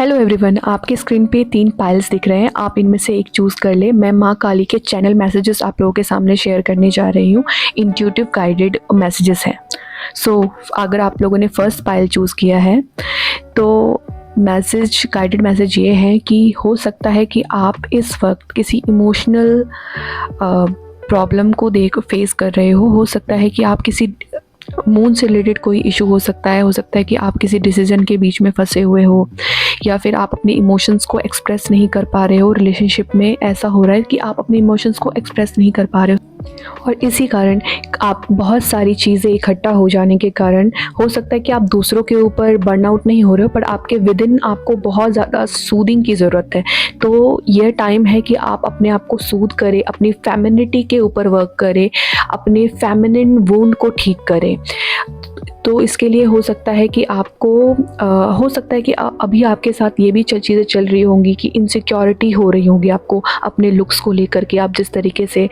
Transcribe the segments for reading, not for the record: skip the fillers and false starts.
Hello everyone, आपके screen पे 3 piles दिख रहे हैं। आप इनमें से एक चूज़ कर लें। मैं माँ काली के चैनल मैसेजेस आप लोगों के सामने शेयर करने जा रही हूँ। इंट्यूटिव गाइडेड मैसेजेस हैं। सो अगर आप लोगों ने फर्स्ट पाइल चूज़ किया है तो गाइडेड मैसेज ये है कि हो सकता है कि आप इस वक्त किसी इमोशनल प्रॉब्लम को फेस कर रहे हो सकता है कि आप किसी मून से रिलेटेड कोई इशू हो सकता है कि आप किसी डिसीजन के बीच में फंसे हुए हो, या फिर आप अपने इमोशंस को एक्सप्रेस नहीं कर पा रहे हो। रिलेशनशिप में ऐसा हो रहा है कि आप अपने इमोशंस को एक्सप्रेस नहीं कर पा रहे हो, और इसी कारण आप बहुत सारी चीज़ें इकट्ठा हो जाने के कारण हो सकता है कि आप दूसरों के ऊपर बर्नआउट नहीं हो रहे हो, पर आपके विद इन आपको बहुत ज़्यादा सूदिंग की ज़रूरत है। तो यह टाइम है कि आप अपने आप को सूद करें, अपनी फेमिनिटी के ऊपर वर्क करें, अपने फेमिनिन वुंड को ठीक करें। तो इसके लिए हो सकता है कि अभी आपके साथ ये भी चीज़ें चल रही होंगी कि इनसिक्योरिटी हो रही होगी आपको अपने लुक्स को लेकर के, आप जिस तरीके से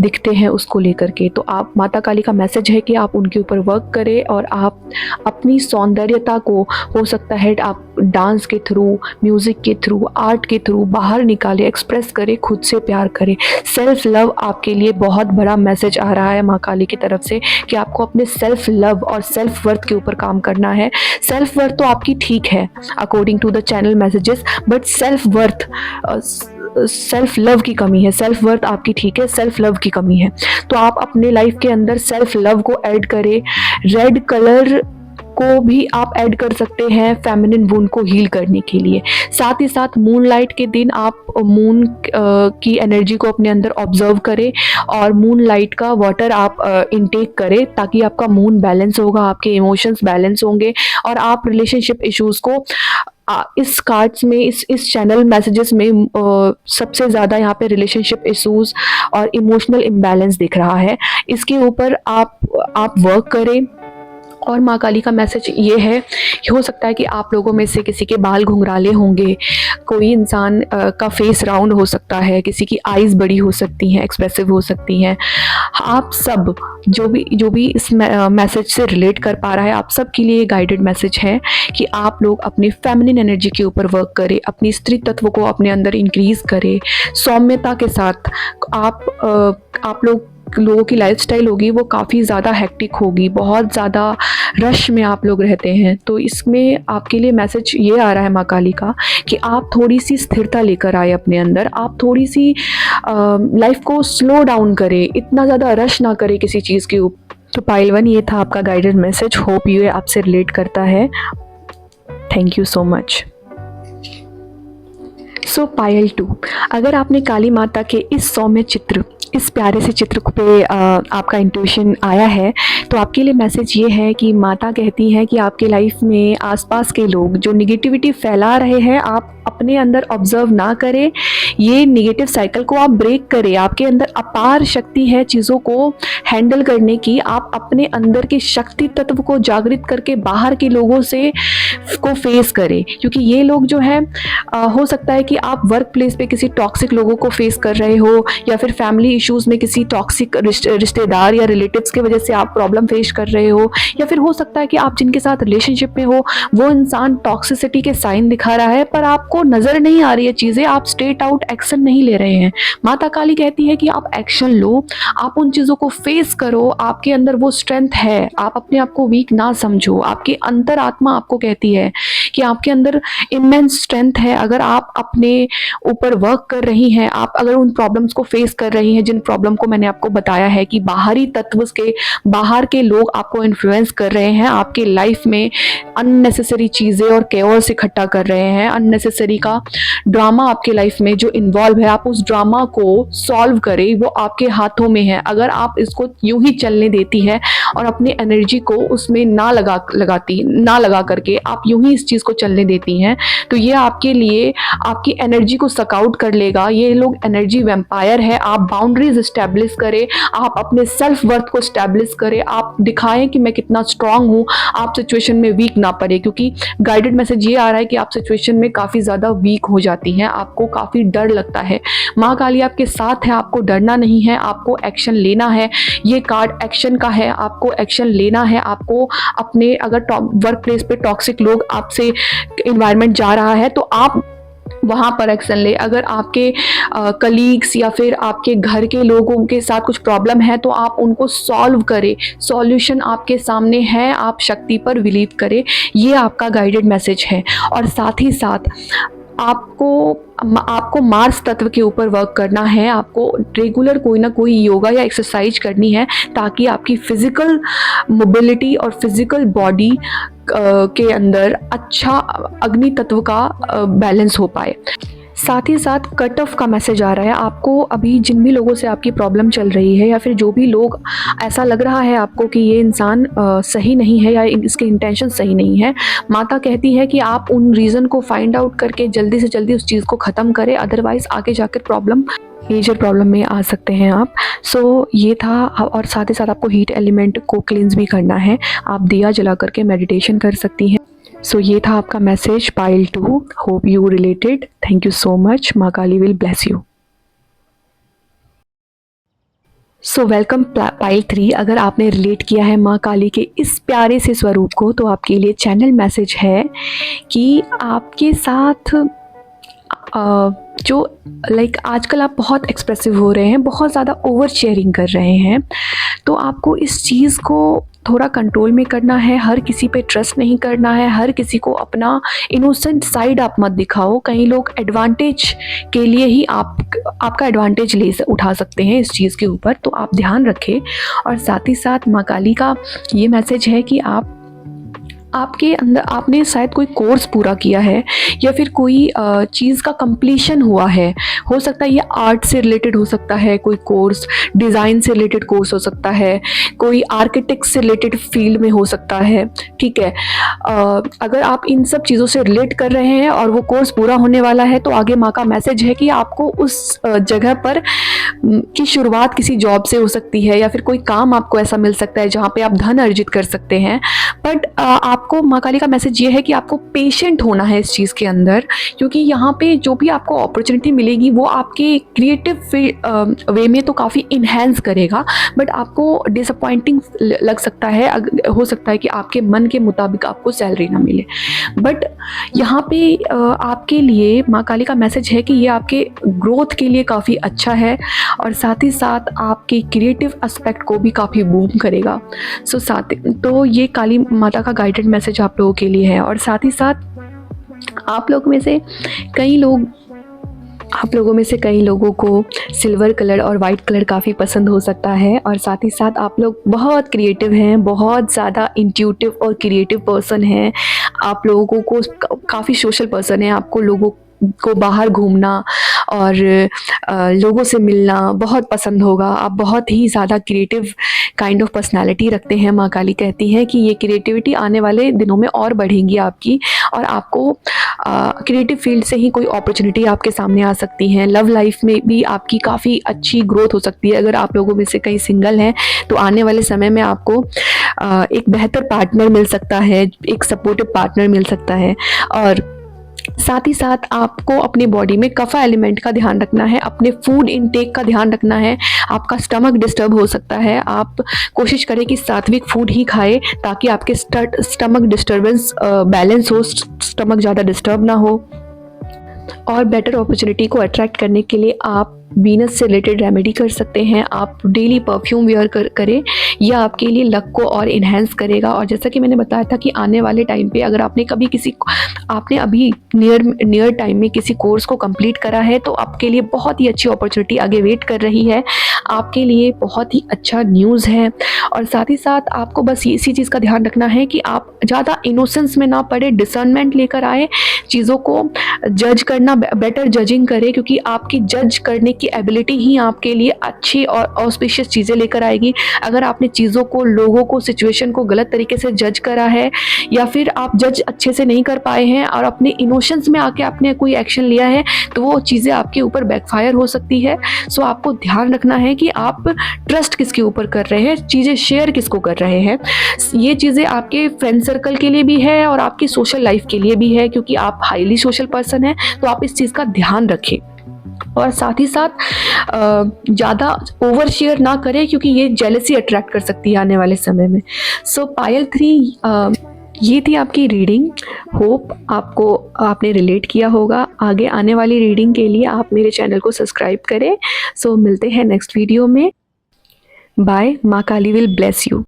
दिखते हैं उसको लेकर के। तो आप माता काली का मैसेज है कि आप उनके ऊपर वर्क करें और आप अपनी सौंदर्यता को हो सकता है आप डांस के थ्रू, म्यूज़िक के थ्रू, आर्ट के थ्रू बाहर निकालें, एक्सप्रेस करें, खुद से प्यार करें। सेल्फ लव आपके लिए बहुत बड़ा मैसेज आ रहा है माँ काली की तरफ से कि आपको अपने सेल्फ लव और सेल्फ वर्थ के ऊपर काम करना है। सेल्फ वर्थ तो आपकी ठीक है according to the channel messages, but self love की कमी है। सेल्फ वर्थ आपकी ठीक है, सेल्फ लव की कमी है। तो आप अपने लाइफ के अंदर सेल्फ लव को ऐड करें। रेड कलर को भी आप ऐड कर सकते हैं फेमिनिन वुंड को हील करने के लिए। साथ ही साथ मून लाइट के दिन आप मून की एनर्जी को अपने अंदर ऑब्जर्व करें और मून लाइट का वाटर आप इनटेक करें, ताकि आपका मून बैलेंस होगा, आपके इमोशंस बैलेंस होंगे और आप रिलेशनशिप इश्यूज़ को इस कार्ड्स में, इस चैनल मैसेजेस में सबसे ज़्यादा यहाँ पे रिलेशनशिप इश्यूज़ और इमोशनल इम्बैलेंस दिख रहा है। इसके ऊपर आप वर्क करें। और माँ काली का मैसेज ये है कि हो सकता है कि आप लोगों में से किसी के बाल घुंघराले होंगे, कोई इंसान का फेस राउंड हो सकता है, किसी की आईज़ बड़ी हो सकती हैं, एक्सप्रेसिव हो सकती हैं। आप सब जो भी इस मैसेज से रिलेट कर पा रहा है, आप सब के लिए गाइडेड मैसेज है कि आप लोग अपनी फेमिनिन एनर्जी के ऊपर वर्क करें, अपनी स्त्री तत्व को अपने अंदर इंक्रीज़ करें। सौम्यता के साथ आप लोगों की लाइफस्टाइल होगी वो काफ़ी ज़्यादा हेक्टिक होगी, बहुत ज़्यादा रश में आप लोग रहते हैं। तो इसमें आपके लिए मैसेज ये आ रहा है माँ काली का कि आप थोड़ी सी स्थिरता लेकर आए अपने अंदर, आप थोड़ी सी लाइफ को स्लो डाउन करें, इतना ज़्यादा रश ना करें किसी चीज़ के ऊपर। तो पाइल 1 ये था आपका गाइडेड मैसेज। होप ये आपसे रिलेट करता है। Thank you so much. So pile 2, अगर आपने काली माता के इस प्यारे से चित्र पे आपका इंट्यूशन आया है, तो आपके लिए मैसेज ये है कि माता कहती हैं कि आपके लाइफ में आसपास के लोग जो निगेटिविटी फैला रहे हैं, आप अपने अंदर ऑब्जर्व ना करें। ये निगेटिव साइकिल को आप ब्रेक करें। आपके अंदर अपार शक्ति है चीज़ों को हैंडल करने की। आप अपने अंदर के शक्ति तत्व को जागृत करके बाहर के लोगों को फेस करें, क्योंकि ये लोग जो है हो सकता है कि आप वर्क प्लेस पे किसी टॉक्सिक लोगों को फेस कर रहे हो, या फिर फैमिली इश्यूज़ में किसी टॉक्सिक रिश्तेदार या रिलेटिव्स की वजह से आप प्रॉब्लम फेस कर रहे हो, या फिर हो सकता है कि आप जिनके साथ रिलेशनशिप में हो वो इंसान टॉक्सिसिटी के साइन दिखा रहा है, पर आपको नज़र नहीं आ रही है चीज़ें, आप स्ट्रेट आउट एक्शन नहीं ले रहे हैं। माता काली कहती है कि आप एक्शन लो, आप उन चीज़ों को फेस करो। आपके अंदर वो स्ट्रेंथ है, आप अपने आप को वीक ना समझो। आपकी अंतरात्मा आपको कहती है कि आपके अंदर इमेंस स्ट्रेंथ है। अगर आप अपने ऊपर वर्क कर रही हैं, आप अगर उन प्रॉब्लम्स को फेस कर रही हैं, जिन प्रॉब्लम को मैंने आपको बताया है कि बाहर के लोग आपको इन्फ्लुएंस कर रहे हैं, आपके लाइफ में अननेसेसरी चीज़ें और केओस इकट्ठा कर रहे हैं, अननेसेसरी का ड्रामा आपके लाइफ में जो इन्वॉल्व है, आप उस ड्रामा को सॉल्व करें। वो आपके हाथों में है। अगर आप इसको यूं ही चलने देती है और अपनी एनर्जी को उसमें ना लगा करके आप यूं ही इस चीज़ को चलने देती हैं, तो ये आपके लिए आपकी एनर्जी को सक आउट कर लेगा। ये लोग एनर्जी वैम्पायर है। आप बाउंड्रीज इस्टेब्लिश करें, आप अपने सेल्फ वर्थ को इस्टेब्लिश करें, आप दिखाएं कि मैं कितना स्ट्रांग हूँ, आप सिचुएशन में वीक ना पड़े, क्योंकि गाइडेड मैसेज ये आ रहा है कि आप सिचुएशन में काफ़ी ज़्यादा वीक हो जाती हैं, आपको काफ़ी डर लगता है। माँ काली आपके साथ है, आपको डरना नहीं है, आपको एक्शन लेना है। ये कार्ड एक्शन का है, आपको एक्शन लेना है। आपको अपने अगर वर्क प्लेस पे टॉक्सिक लोग आपसे इन्वायरमेंट जा रहा है तो आप वहाँ पर एक्शन ले। अगर आपके कलीग्स या फिर आपके घर के लोगों के साथ कुछ प्रॉब्लम है तो आप उनको सॉल्व करें। सॉल्यूशन आपके सामने है, आप शक्ति पर बिलीव करें। ये आपका गाइडेड मैसेज है। और साथ ही साथ आपको मार्स तत्व के ऊपर वर्क करना है। आपको रेगुलर कोई ना कोई योगा या एक्सरसाइज करनी है ताकि आपकी फिजिकल मोबिलिटी और फिजिकल बॉडी के अंदर अच्छा अग्नि तत्व का बैलेंस हो पाए। साथ ही साथ कट ऑफ का मैसेज आ रहा है। आपको अभी जिन भी लोगों से आपकी प्रॉब्लम चल रही है या फिर जो भी लोग ऐसा लग रहा है आपको कि ये इंसान सही नहीं है या इसके इंटेंशन सही नहीं है, माता कहती है कि आप उन रीज़न को फाइंड आउट करके जल्दी से जल्दी उस चीज़ को ख़त्म करें, अदरवाइज़ आगे जाकर मेजर प्रॉब्लम में आ सकते हैं आप। सो ये था। और साथ ही साथ आपको हीट एलिमेंट को क्लींस भी करना है। आप दिया जला करके मेडिटेशन कर सकती हैं। सो ये था आपका message pile 2। Hope you related. Thank you so much. Maa Kali will bless you. So welcome pile 3। अगर आपने रिलेट किया है माँ काली के इस प्यारे से स्वरूप को तो आपके लिए चैनल मैसेज है कि आपके साथ जो आजकल आप बहुत एक्सप्रेसिव हो रहे हैं, बहुत ज़्यादा ओवर शेयरिंग कर रहे हैं, तो आपको इस चीज़ को थोड़ा कंट्रोल में करना है। हर किसी पे ट्रस्ट नहीं करना है, हर किसी को अपना इनोसेंट साइड आप मत दिखाओ। कई लोग एडवांटेज के लिए ही आपका एडवांटेज उठा सकते हैं इस चीज़ के ऊपर, तो आप ध्यान रखें। और साथ ही साथ माँ काली का ये मैसेज है कि आपके अंदर आपने शायद कोई कोर्स पूरा किया है या फिर कोई चीज़ का कंप्लीशन हुआ है। हो सकता है ये आर्ट से रिलेटेड हो सकता है, कोई कोर्स डिज़ाइन से रिलेटेड कोर्स हो सकता है, कोई आर्किटेक्ट से रिलेटेड फील्ड में हो सकता है। ठीक है, अगर आप इन सब चीज़ों से रिलेट कर रहे हैं और वो कोर्स पूरा होने वाला है तो आगे माँ का मैसेज है कि आपको उस जगह पर की शुरुआत किसी जॉब से हो सकती है या फिर कोई काम आपको ऐसा मिल सकता है जहाँ पे आप धन अर्जित कर सकते हैं। बट आपको माँ काली का मैसेज ये है कि आपको पेशेंट होना है इस चीज़ के अंदर, क्योंकि यहाँ पे जो भी आपको अपॉर्चुनिटी मिलेगी वो आपके क्रिएटिव वे में तो काफ़ी इन्हेंस करेगा, बट आपको डिसअपॉइंटिंग लग सकता है। हो सकता है कि आपके मन के मुताबिक आपको सैलरी ना मिले। बट यहाँ पे आपके लिए माँ काली का मैसेज है कि ये आपके ग्रोथ के लिए काफ़ी अच्छा है और साथ ही साथ आपके क्रिएटिव एस्पेक्ट को भी काफ़ी बूम करेगा। तो ये काली माता का गाइडेड मैसेज आप लोगों के लिए है। और साथ ही साथ आप लोगों में से कई लोगों को सिल्वर कलर और वाइट कलर काफ़ी पसंद हो सकता है। और साथ ही साथ आप लोग बहुत क्रिएटिव हैं, बहुत ज़्यादा इंट्यूटिव और क्रिएटिव पर्सन हैं। आप लोगों को काफ़ी सोशल पर्सन है, आपको लोगों को बाहर घूमना और लोगों से मिलना बहुत पसंद होगा। आप बहुत ही ज़्यादा क्रिएटिव काइंड ऑफ पर्सनालिटी रखते हैं। माँ काली कहती है कि ये क्रिएटिविटी आने वाले दिनों में और बढ़ेंगी आपकी, और आपको क्रिएटिव फील्ड से ही कोई अपॉर्चुनिटी आपके सामने आ सकती है। लव लाइफ में भी आपकी काफ़ी अच्छी ग्रोथ हो सकती है। अगर आप लोगों में से कई सिंगल हैं तो आने वाले समय में आपको एक बेहतर पार्टनर मिल सकता है, एक सपोर्टिव पार्टनर मिल सकता है। और साथ ही साथ आपको अपनी बॉडी में कफा एलिमेंट का ध्यान रखना है, अपने फूड इनटेक का ध्यान रखना है। आपका स्टमक डिस्टर्ब हो सकता है, आप कोशिश करें कि सात्विक फूड ही खाएं ताकि आपके स्टमक डिस्टर्बेंस बैलेंस हो, स्टमक ज़्यादा डिस्टर्ब ना हो। और बेटर अपॉर्चुनिटी को अट्रैक्ट करने के लिए आप वीनस से रिलेटेड रेमेडी कर सकते हैं। आप डेली परफ्यूम वेयर करें, यह आपके लिए लक को और इन्हेंस करेगा। और जैसा कि मैंने बताया था कि आने वाले टाइम पे अगर आपने अभी नियर टाइम में किसी कोर्स को कंप्लीट करा है तो आपके लिए बहुत ही अच्छी अपॉर्चुनिटी आगे वेट कर रही है, आपके लिए बहुत ही अच्छा न्यूज़ है। और साथ ही साथ आपको बस इसी चीज़ का ध्यान रखना है कि आप ज़्यादा इनोसेंस में ना पड़े, डिसर्नमेंट लेकर आए, चीज़ों को जज करना, बेटर जजिंग करें, क्योंकि आपकी जज करने की एबिलिटी ही आपके लिए अच्छी और ऑस्पिशियस चीज़ें लेकर आएगी। अगर आपने चीज़ों को, लोगों को, सिचुएशन को गलत तरीके से जज करा है या फिर आप जज अच्छे से नहीं कर पाए हैं और अपने इमोशंस में आके आपने कोई एक्शन लिया है तो वो चीज़ें आपके ऊपर बैकफायर हो सकती है। सो आपको ध्यान रखना है कि आप ट्रस्ट किसके ऊपर कर रहे हैं, चीज़ें शेयर किसको कर रहे हैं। ये चीज़ें आपके फ्रेंड सर्कल के लिए भी है और आपकी सोशल लाइफ के लिए भी है, क्योंकि आप हाईली सोशल पर्सन हैं, तो आप इस चीज़ का ध्यान रखें। और साथ ही साथ ज़्यादा ओवर शेयर ना करें, क्योंकि ये जेलसी अट्रैक्ट कर सकती है आने वाले समय में। सो पायल 3 ये थी आपकी रीडिंग। होप आपने रिलेट किया होगा। आगे आने वाली रीडिंग के लिए आप मेरे चैनल को सब्सक्राइब करें। सो मिलते हैं नेक्स्ट वीडियो में। बाय। माँ काली विल ब्लेस यू।